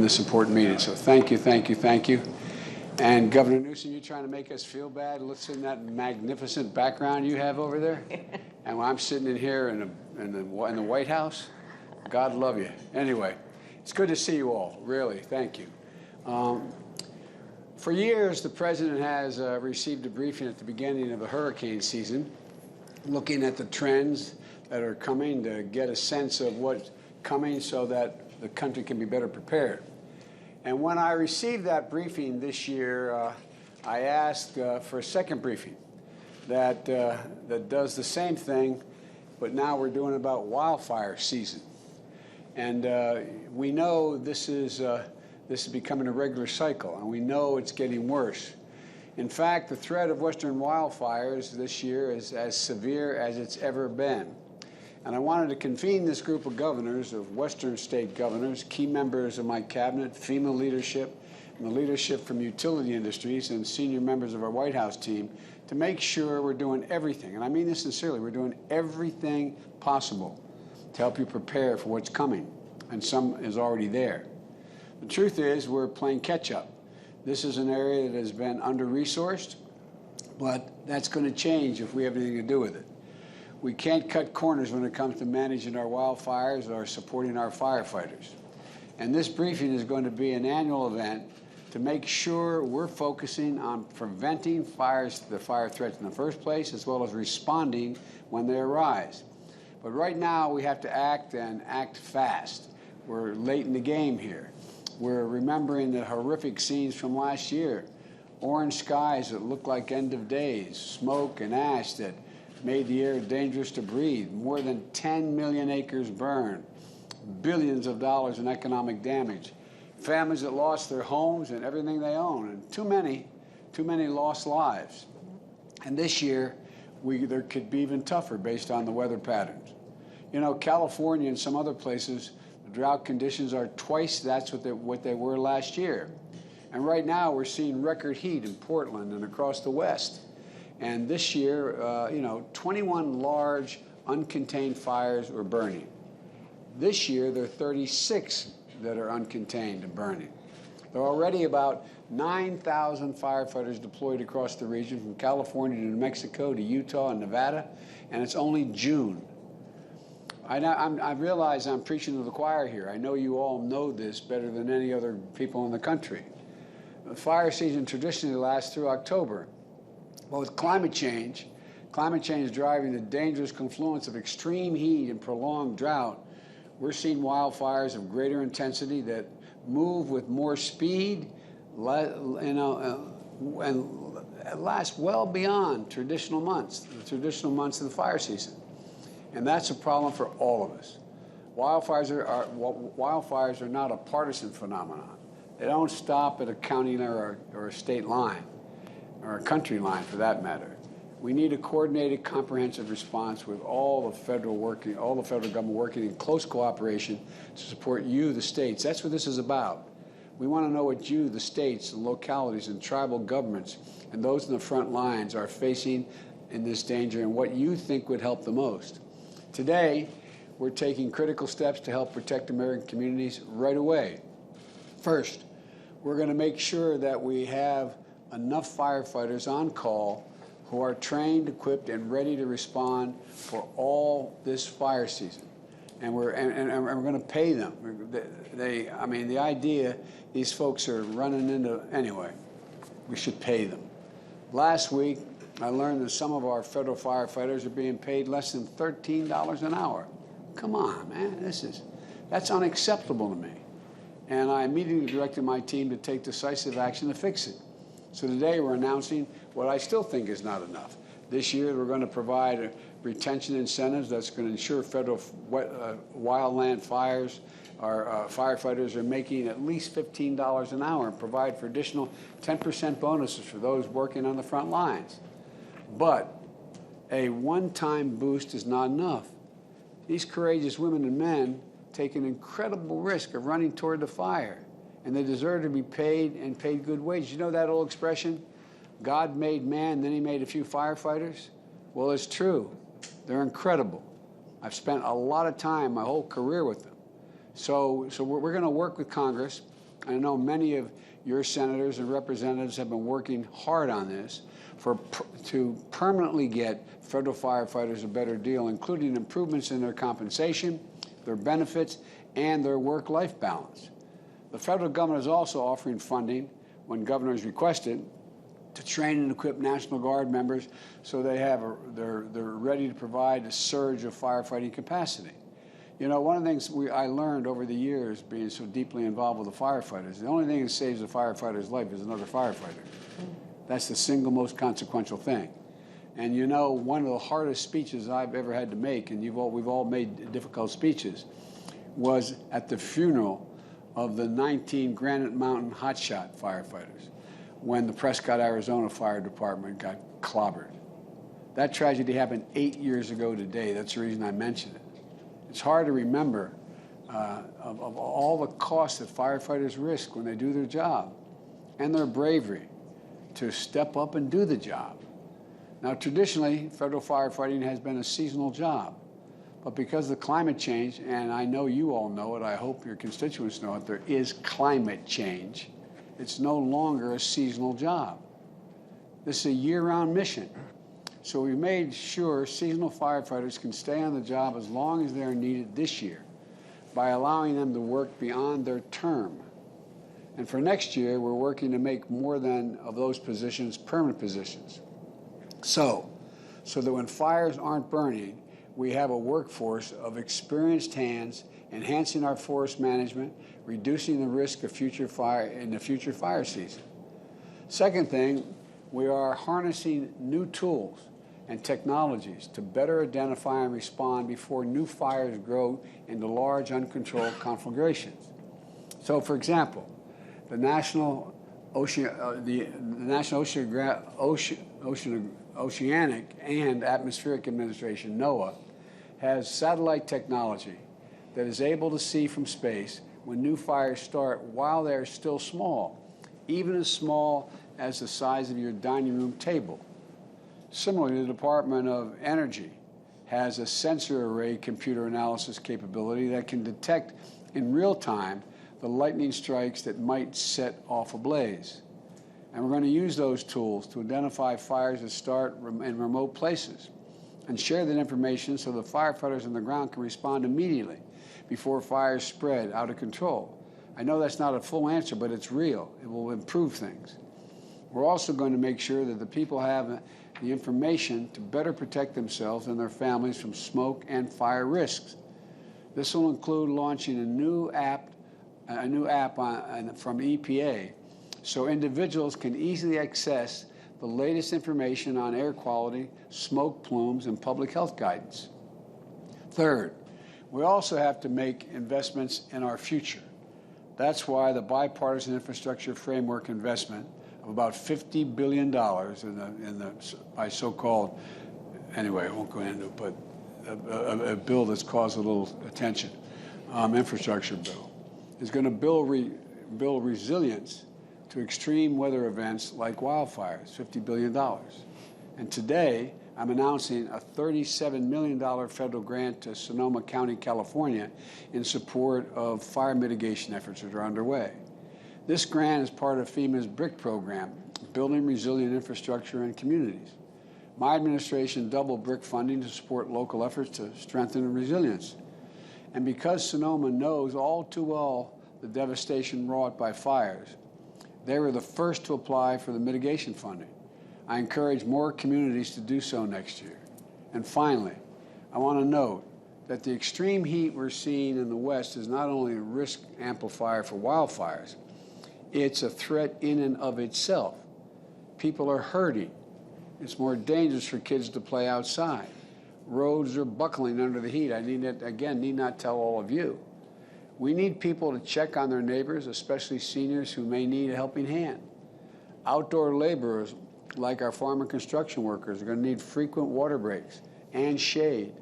attend this important meeting. So thank you, thank you, thank you. And Governor Newsom, you're trying to make us feel bad. Listen to that magnificent background you have over there. And when I'm sitting in here in the White House, God love you. Anyway, it's good to see you all, really. Thank you. For years, the President has received a briefing at the beginning of the hurricane season, looking at the trends that are coming to get a sense of what's coming so that the country can be better prepared. And when I received that briefing this year, I asked for a second briefing that does the same thing, but now we're doing about wildfire season. And we know this is becoming a regular cycle, and we know it's getting worse. In fact, the threat of western wildfires this year is as severe as it's ever been. And I wanted to convene this group of governors, of western state governors, key members of my cabinet, FEMA leadership, and the leadership from utility industries, and senior members of our White House team, to make sure we're doing everything, and I mean this sincerely, we're doing everything possible to help you prepare for what's coming, and some is already there. The truth is, we're playing catch-up. This is an area that has been under-resourced, but that's going to change if we have anything to do with it. We can't cut corners when it comes to managing our wildfires or supporting our firefighters. And this briefing is going to be an annual event to make sure we're focusing on preventing the fire threats in the first place, as well as responding when they arise. But right now, we have to act, and act fast. We're late in the game here. We're remembering the horrific scenes from last year. Orange skies that look like end of days, smoke and ash that made the air dangerous to breathe, more than 10 million acres burned, billions of dollars in economic damage, families that lost their homes and everything they own, and too many lost lives. And this year, there could be even tougher based on the weather patterns. You know, California and some other places, the drought conditions are twice that's what they were last year. And right now, we're seeing record heat in Portland and across the West. And this year, 21 large uncontained fires were burning. This year, there are 36 that are uncontained and burning. There are already about 9,000 firefighters deployed across the region, from California to New Mexico to Utah and Nevada, and it's only June. I realize I'm preaching to the choir here. I know you all know this better than any other people in the country. The fire season traditionally lasts through October. But with climate change driving the dangerous confluence of extreme heat and prolonged drought, we're seeing wildfires of greater intensity that move with more speed, and last well beyond the traditional months of the fire season. And that's a problem for all of us. Wildfires are not a partisan phenomenon. They don't stop at a county or a state line, or a country line for that matter. We need a coordinated, comprehensive response with all the federal government working in close cooperation to support you, the states. That's what this is about. We want to know what you, the states, and localities, and tribal governments, and those in the front lines are facing in this danger, and what you think would help the most. Today, we're taking critical steps to help protect American communities right away. First, we're going to make sure that we have enough firefighters on call who are trained, equipped, and ready to respond for all this fire season. And we're going to pay them. The idea these folks are running into anyway, we should pay them. Last week, I learned that some of our federal firefighters are being paid less than $13 an hour. Come on, man, that's unacceptable to me. And I immediately directed my team to take decisive action to fix it. So today we're announcing what I still think is not enough. This year we're going to provide retention incentives that's going to ensure federal wildland fires, our firefighters are making at least $15 an hour, and provide for additional 10% bonuses for those working on the front lines. But a one-time boost is not enough. These courageous women and men take an incredible risk of running toward the fire, and they deserve to be paid, and paid good wages. You know that old expression, God made man, then he made a few firefighters? Well, it's true. They're incredible. I've spent a lot of time, my whole career with them. So we're going to work with Congress I know many of your senators and representatives have been working hard on this to permanently get federal firefighters a better deal, including improvements in their compensation, their benefits, and their work-life balance. The federal government is also offering funding, when governors request it, to train and equip National Guard members so they're ready to provide a surge of firefighting capacity. You know, one of the things I learned over the years, being so deeply involved with the firefighters, the only thing that saves a firefighter's life is another firefighter. That's the single most consequential thing. And you know, one of the hardest speeches I've ever had to make, and we've all made difficult speeches, was at the funeral of the 19 Granite Mountain hotshot firefighters when the Prescott, Arizona Fire Department got clobbered. That tragedy happened 8 years ago today. That's the reason I mention it. It's hard to remember of all the costs that firefighters risk when they do their job, and their bravery to step up and do the job. Now, traditionally, federal firefighting has been a seasonal job. But because of climate change, and I know you all know it, I hope your constituents know it, there is climate change. It's no longer a seasonal job. This is a year-round mission. So we made sure seasonal firefighters can stay on the job as long as they're needed this year by allowing them to work beyond their term. And for next year, we're working to make more of those positions permanent positions. So that when fires aren't burning, we have a workforce of experienced hands, enhancing our forest management, reducing the risk of future fire in the future fire season. Second thing, we are harnessing new tools and technologies to better identify and respond before new fires grow into large, uncontrolled conflagrations. So, for example, the National Oceanic and Atmospheric Administration, NOAA, has satellite technology that is able to see from space when new fires start while they're still small, even as small as the size of your dining room table. Similarly, the Department of Energy has a sensor array computer analysis capability that can detect in real time the lightning strikes that might set off a blaze. And we're going to use those tools to identify fires that start in remote places and share that information so the firefighters on the ground can respond immediately before fires spread out of control. I know that's not a full answer, but it's real. It will improve things. We're also going to make sure that the people have the information to better protect themselves and their families from smoke and fire risks. This will include launching a new app from EPA so individuals can easily access the latest information on air quality, smoke plumes, and public health guidance. Third, we also have to make investments in our future. That's why the bipartisan infrastructure framework investment of about $50 billion by so-called, anyway, I won't go into it, but a bill that's caused a little attention, infrastructure bill, is going to build resilience to extreme weather events like wildfires, $50 billion. And today, I'm announcing a $37 million federal grant to Sonoma County, California, in support of fire mitigation efforts that are underway. This grant is part of FEMA's BRIC program, Building Resilient Infrastructure in Communities. My administration doubled BRIC funding to support local efforts to strengthen resilience. And because Sonoma knows all too well the devastation wrought by fires, they were the first to apply for the mitigation funding. I encourage more communities to do so next year. And finally, I want to note that the extreme heat we're seeing in the West is not only a risk amplifier for wildfires, it's a threat in and of itself. People are hurting. It's more dangerous for kids to play outside. Roads are buckling under the heat. I need not tell all of you. We need people to check on their neighbors, especially seniors who may need a helping hand. Outdoor laborers, like our farm and construction workers, are going to need frequent water breaks and shade.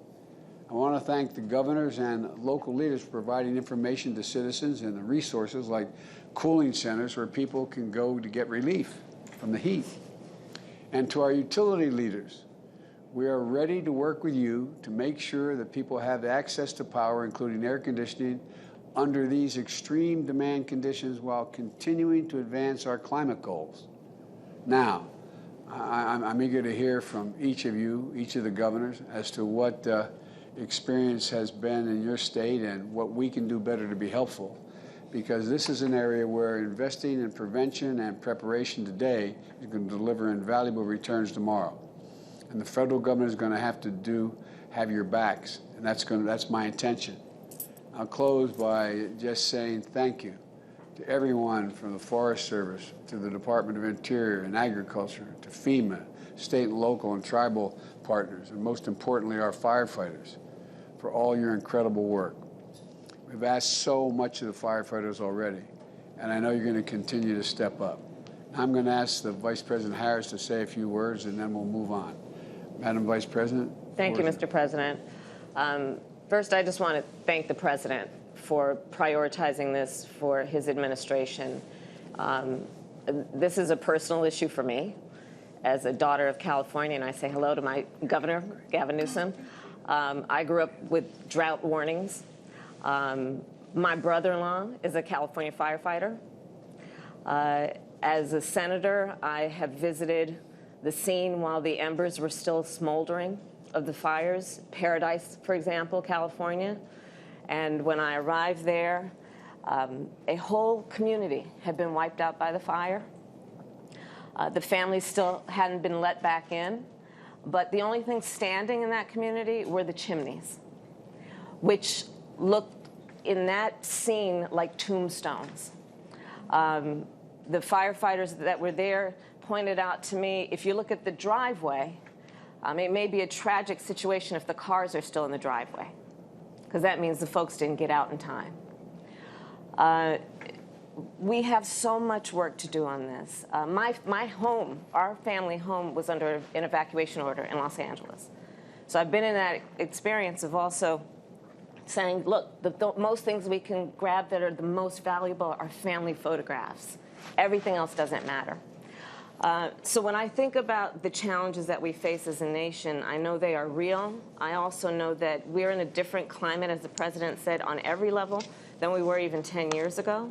I want to thank the governors and local leaders for providing information to citizens and the resources like cooling centers where people can go to get relief from the heat. And to our utility leaders, we are ready to work with you to make sure that people have access to power, including air conditioning, under these extreme demand conditions while continuing to advance our climate goals. Now, I'm eager to hear from each of you, each of the governors, as to what experience has been in your state and what we can do better to be helpful, because this is an area where investing in prevention and preparation today is going to deliver invaluable returns tomorrow. And the federal government is going to have to have your backs, and that's my intention. I'll close by just saying thank you to everyone from the Forest Service, to the Department of Interior and Agriculture, to FEMA, state and local and tribal partners, and most importantly, our firefighters, for all your incredible work. We've asked so much of the firefighters already, and I know you're going to continue to step up. I'm going to ask the Vice President Harris to say a few words, and then we'll move on. Madam Vice President. Thank you, Mr. President. First, I just want to thank the President for prioritizing this for his administration. This is a personal issue for me as a daughter of California, and I say hello to my governor, Gavin Newsom. I grew up with drought warnings. My brother-in-law is a California firefighter. As a senator, I have visited the scene while the embers were still smoldering of the fires, Paradise, for example, California. And when I arrived there, a whole community had been wiped out by the fire. The families still hadn't been let back in, but the only thing standing in that community were the chimneys, which looked in that scene like tombstones. The firefighters that were there pointed out to me, if you look at the driveway, it may be a tragic situation if the cars are still in the driveway, because that means the folks didn't get out in time. We have so much work to do on this. My home, our family home, was under an evacuation order in Los Angeles. So I've been in that experience of also saying, look, the most things we can grab that are the most valuable are family photographs. Everything else doesn't matter. So when I think about the challenges that we face as a nation, I know they are real. I also know that we're in a different climate, as the President said, on every level than we were even 10 years ago.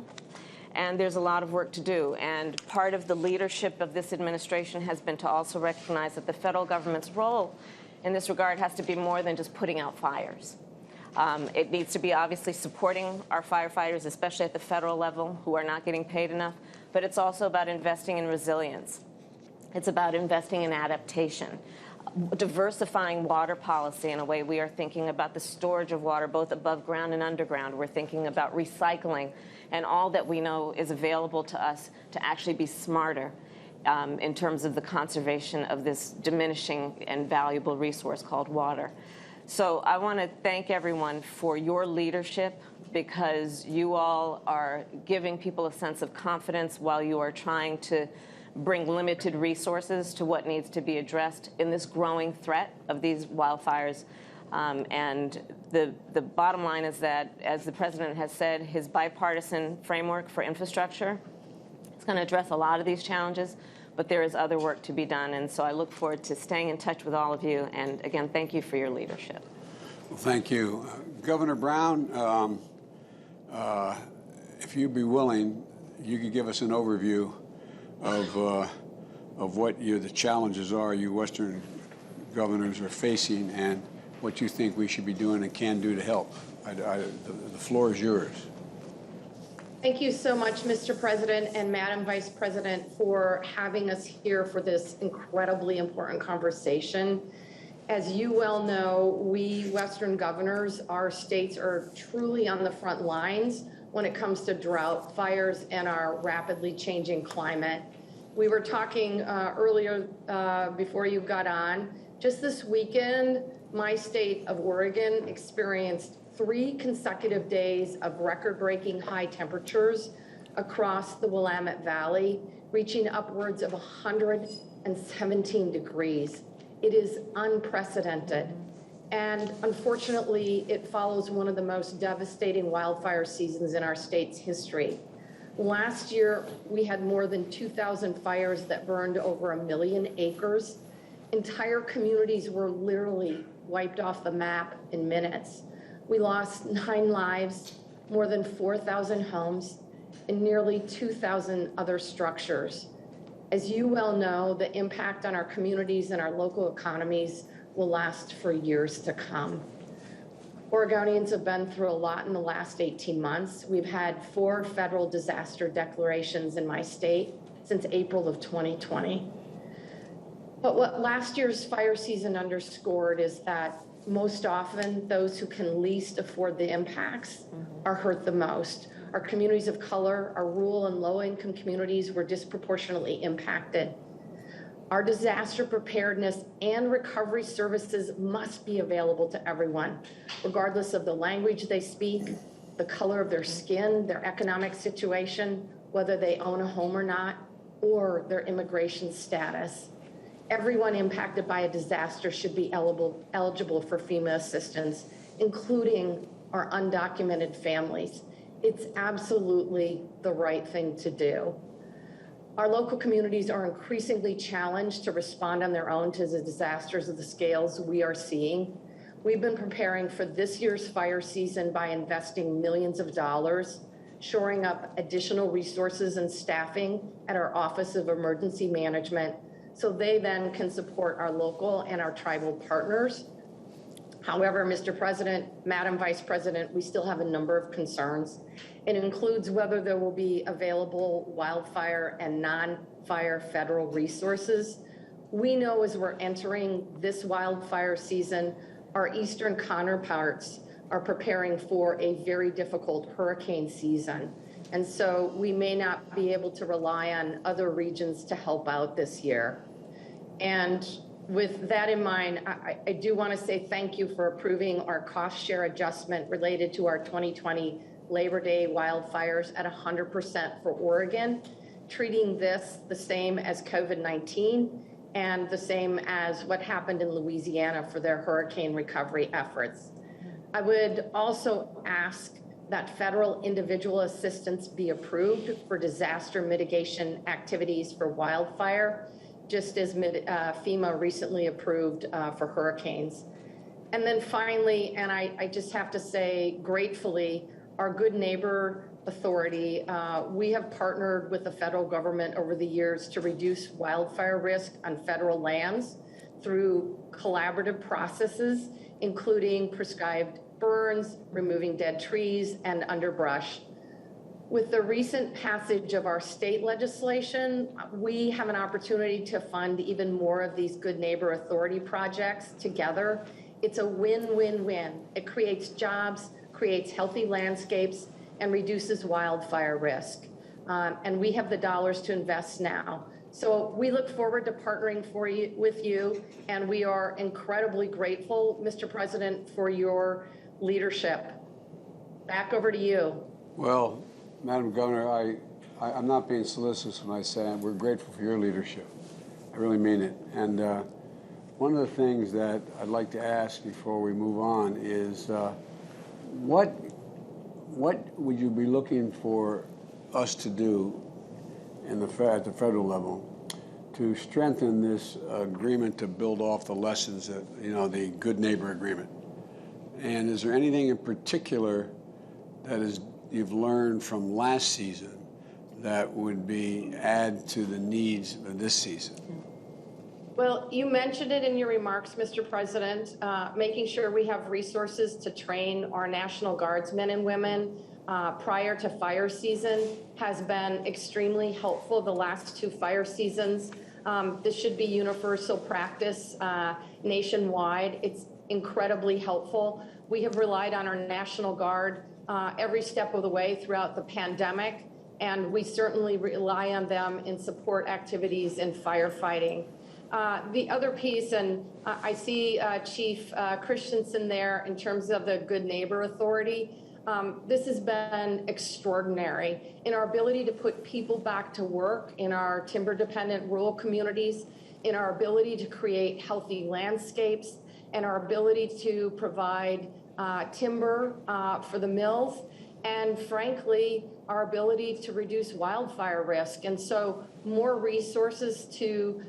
And there's a lot of work to do. And part of the leadership of this administration has been to also recognize that the federal government's role in this regard has to be more than just putting out fires. It needs to be obviously supporting our firefighters, especially at the federal level, who are not getting paid enough. But it's also about investing in resilience. It's about investing in adaptation, diversifying water policy in a way we are thinking about the storage of water both above ground and underground. We're thinking about recycling and all that we know is available to us to actually be smarter in terms of the conservation of this diminishing and valuable resource called water. So I want to thank everyone for your leadership, because you all are giving people a sense of confidence while you are trying to bring limited resources to what needs to be addressed in this growing threat of these wildfires. And the bottom line is that, as the President has said, his bipartisan framework for infrastructure is going to address a lot of these challenges, but there is other work to be done. And so I look forward to staying in touch with all of you. And again, thank you for your leadership. Well, thank you. Governor Brown, if you'd be willing, you could give us an overview of what the challenges are you Western governors are facing and what you think we should be doing and can do to help. The floor is yours. Thank you so much, Mr. President and Madam Vice President, for having us here for this incredibly important conversation. As you well know, we Western governors, our states are truly on the front lines when it comes to drought, fires, and our rapidly changing climate. We were talking earlier before you got on. Just this weekend, my state of Oregon experienced 3 consecutive days of record-breaking high temperatures across the Willamette Valley, reaching upwards of 117 degrees. It is unprecedented. And unfortunately, it follows one of the most devastating wildfire seasons in our state's history. Last year, we had more than 2,000 fires that burned over 1 million acres. Entire communities were literally wiped off the map in minutes. We lost 9 lives, more than 4,000 homes, and nearly 2,000 other structures. As you well know, the impact on our communities and our local economies will last for years to come. Oregonians have been through a lot in the last 18 months. We've had 4 federal disaster declarations in my state since April of 2020. But what last year's fire season underscored is that most often those who can least afford the impacts are hurt the most. Our communities of color, our rural and low-income communities were disproportionately impacted. Our disaster preparedness and recovery services must be available to everyone, regardless of the language they speak, the color of their skin, their economic situation, whether they own a home or not, or their immigration status. Everyone impacted by a disaster should be eligible for FEMA assistance, including our undocumented families. It's absolutely the right thing to do. Our local communities are increasingly challenged to respond on their own to the disasters of the scales we are seeing. We've been preparing for this year's fire season by investing millions of dollars, shoring up additional resources and staffing at our Office of Emergency Management, so they then can support our local and our tribal partners. However, Mr. President, Madam Vice President, we still have a number of concerns. It includes whether there will be available wildfire and non-fire federal resources. We know as we're entering this wildfire season, our eastern counterparts are preparing for a very difficult hurricane season. And so we may not be able to rely on other regions to help out this year. And with that in mind, I do want to say thank you for approving our cost share adjustment related to our 2020 Labor Day wildfires at 100% for Oregon, treating this the same as COVID-19 and the same as what happened in Louisiana for their hurricane recovery efforts. I would also ask that federal individual assistance be approved for disaster mitigation activities for wildfire, just as FEMA recently approved for hurricanes. And then finally, and I just have to say gratefully, our Good Neighbor Authority, we have partnered with the federal government over the years to reduce wildfire risk on federal lands through collaborative processes, including prescribed burns, removing dead trees, and underbrush. With the recent passage of our state legislation, we have an opportunity to fund even more of these Good Neighbor Authority projects together. It's a win-win-win. It creates jobs, creates healthy landscapes, and reduces wildfire risk. And we have the dollars to invest now. So we look forward to partnering with you, and we are incredibly grateful, Mr. President, for your leadership. Back over to you. Well, Madam Governor, I'm not being solicitous when I say we're grateful for your leadership. I really mean it. And one of the things that I'd like to ask before we move on is what would you be looking for us to do at the federal level to strengthen this agreement to build off the lessons that, the Good Neighbor Agreement? And is there anything in particular that you've learned from last season that would add to the needs of this season? Well, you mentioned it in your remarks, Mr. President, making sure we have resources to train our National Guardsmen and women prior to fire season has been extremely helpful the last 2 fire seasons. This should be universal practice nationwide. It's incredibly helpful. We have relied on our National Guard every step of the way throughout the pandemic, and we certainly rely on them in support activities in firefighting. The other piece, and I see Chief Christensen there in terms of the Good Neighbor Authority, this has been extraordinary in our ability to put people back to work in our timber-dependent rural communities, in our ability to create healthy landscapes, and our ability to provide timber for the mills, and frankly, our ability to reduce wildfire risk. And so more resources to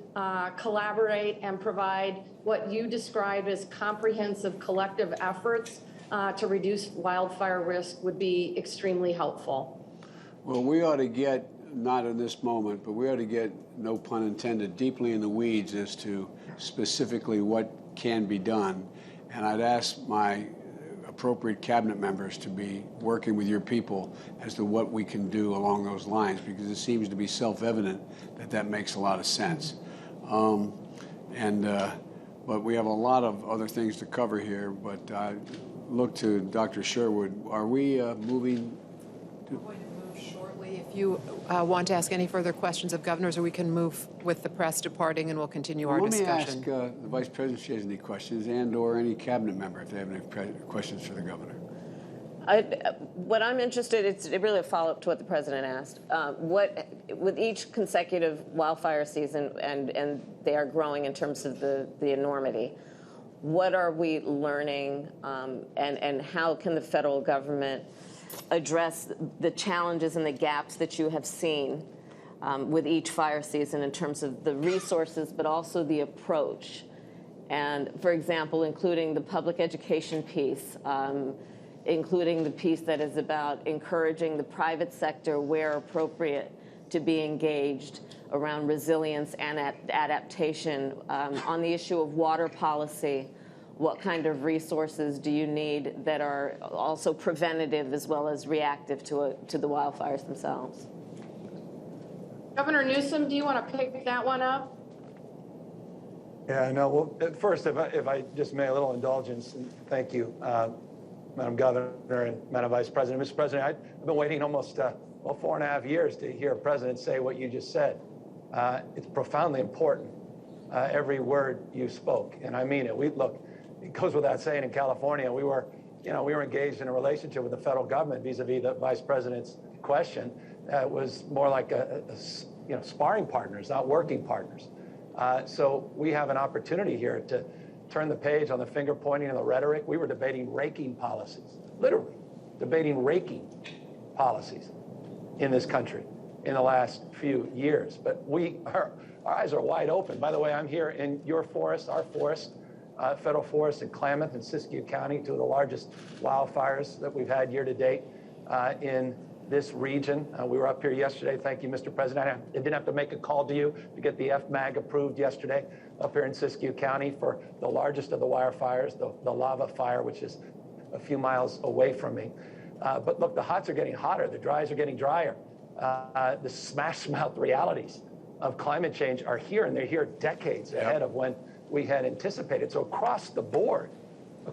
collaborate and provide what you describe as comprehensive collective efforts to reduce wildfire risk would be extremely helpful. Well, we ought to get, not in this moment, but we ought to get, no pun intended, deeply in the weeds as to specifically what can be done. And I'd ask my appropriate cabinet members to be working with your people as to what we can do along those lines, because it seems to be self-evident that that makes a lot of sense. But we have a lot of other things to cover here, but I look to Dr. Sherwood. Are we moving? We're going to move shortly. If you want to ask any further questions of governors, or we can move with the press departing and we'll continue our discussion. Let me ask the Vice President if she has any questions, and or any cabinet member if they have any questions for the governor. What I'm interested in, it's really a follow-up to what the president asked. With each consecutive wildfire season, and they are growing in terms of the enormity, what are we learning, and how can the federal government address the challenges and the gaps that you have seen with each fire season in terms of the resources, but also the approach? And, for example, including the public education piece, including the piece that is about encouraging the private sector, where appropriate, to be engaged around resilience and adaptation. On the issue of water policy, what kind of resources do you need that are also preventative as well as reactive to the wildfires themselves? Governor Newsom, do you want to pick that one up? Yeah, no, well, first, if I just may, a little indulgence, and thank you, Madam Governor and Madam Vice President. Mr. President, I've been waiting almost 4.5 years to hear a president say what you just said. It's profoundly important, every word you spoke, and I mean it. Look, it goes without saying, in California, we were engaged in a relationship with the federal government vis-a-vis the Vice President's question. It was more like sparring partners, not working partners. So we have an opportunity here to turn the page on the finger pointing and the rhetoric. We were debating raking policies, literally debating raking policies in this country in the last few years. But our eyes are wide open. By the way, I'm here in your forest, our forest, federal forest in Klamath and Siskiyou County, two of the largest wildfires that we've had year to date in this region. We were up here yesterday. Thank you, Mr. President. I didn't have to make a call to you to get the FMAG approved yesterday up here in Siskiyou County for the largest of the wildfires, the lava fire, which is a few miles away from me. But look, the hots are getting hotter. The dries are getting drier. The smash mouth realities of climate change are here, and they're here decades ahead of when we had anticipated. So across the board, we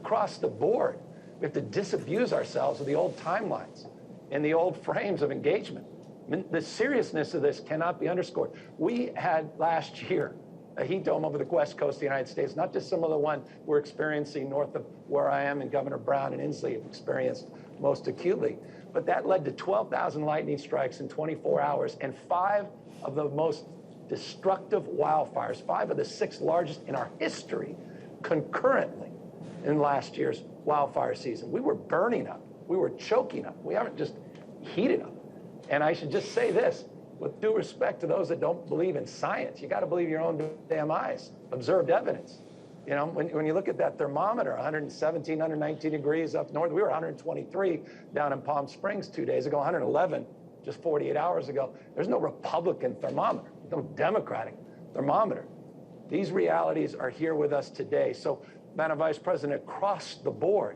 have to disabuse ourselves of the old timelines and the old frames of engagement. I mean, the seriousness of this cannot be underscored. We had last year a heat dome over the west coast of the United States, not dissimilar to the one we're experiencing north of where I am, and Governor Brown and Inslee have experienced most acutely. But that led to 12,000 lightning strikes in 24 hours and 5 of the most destructive wildfires, 5 of the 6 largest in our history, concurrently in last year's wildfire season. We were burning up. We were choking up. We haven't just heated up. And I should just say this, with due respect to those that don't believe in science, you got to believe your own damn eyes, observed evidence. You know, when you look at that thermometer, 117, 119 degrees up north, we were 123 down in Palm Springs 2 days ago, 111 just 48 hours ago. There's no Republican thermometer, no Democratic thermometer. These realities are here with us today. So, Madam Vice President, across the board,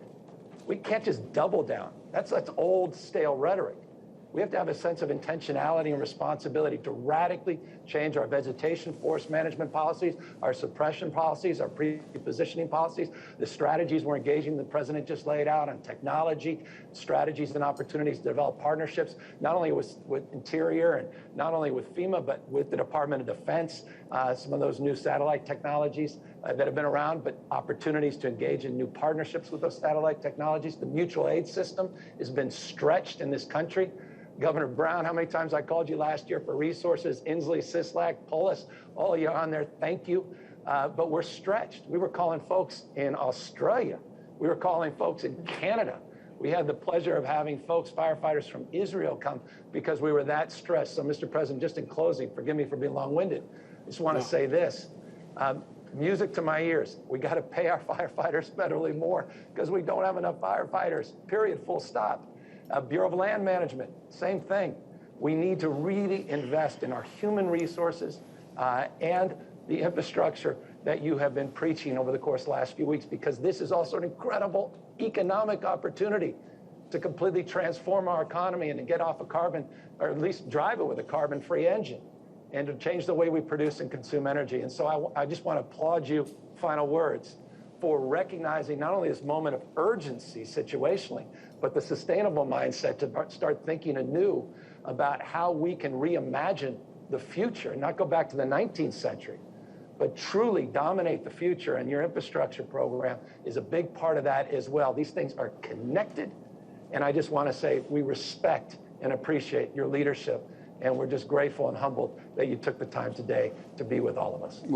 we can't just double down. That's old, stale rhetoric. We have to have a sense of intentionality and responsibility to radically change our vegetation forest management policies, our suppression policies, our pre-positioning policies, the strategies we're engaging, the president just laid out on technology, strategies and opportunities to develop partnerships, not only with Interior and not only with FEMA, but with the Department of Defense, some of those new satellite technologies that have been around, but opportunities to engage in new partnerships with those satellite technologies. The mutual aid system has been stretched in this country. Governor Brown, how many times I called you last year for resources, Inslee, Sislak, Polis, all of you on there, thank you. But we're stretched. We were calling folks in Australia. We were calling folks in Canada. We had the pleasure of having folks, firefighters from Israel come because we were that stressed. So, Mr. President, just in closing, forgive me for being long-winded. I just want to say this. music to my ears. We got to pay our firefighters federally more because we don't have enough firefighters, period, full stop. Bureau of Land Management, same thing. We need to really invest in our human resources and the infrastructure that you have been preaching over the course of the last few weeks, because this is also an incredible economic opportunity to completely transform our economy and to get off of carbon, or at least drive it with a carbon-free engine, and to change the way we produce and consume energy. And so I just want to applaud you, final words, for recognizing not only this moment of urgency situationally, but the sustainable mindset to start thinking anew about how we can reimagine the future, not go back to the 19th century, but truly dominate the future. And your infrastructure program is a big part of that as well. These things are connected. And I just want to say we respect and appreciate your leadership. And we're just grateful and humbled that you took the time today to be with all of us.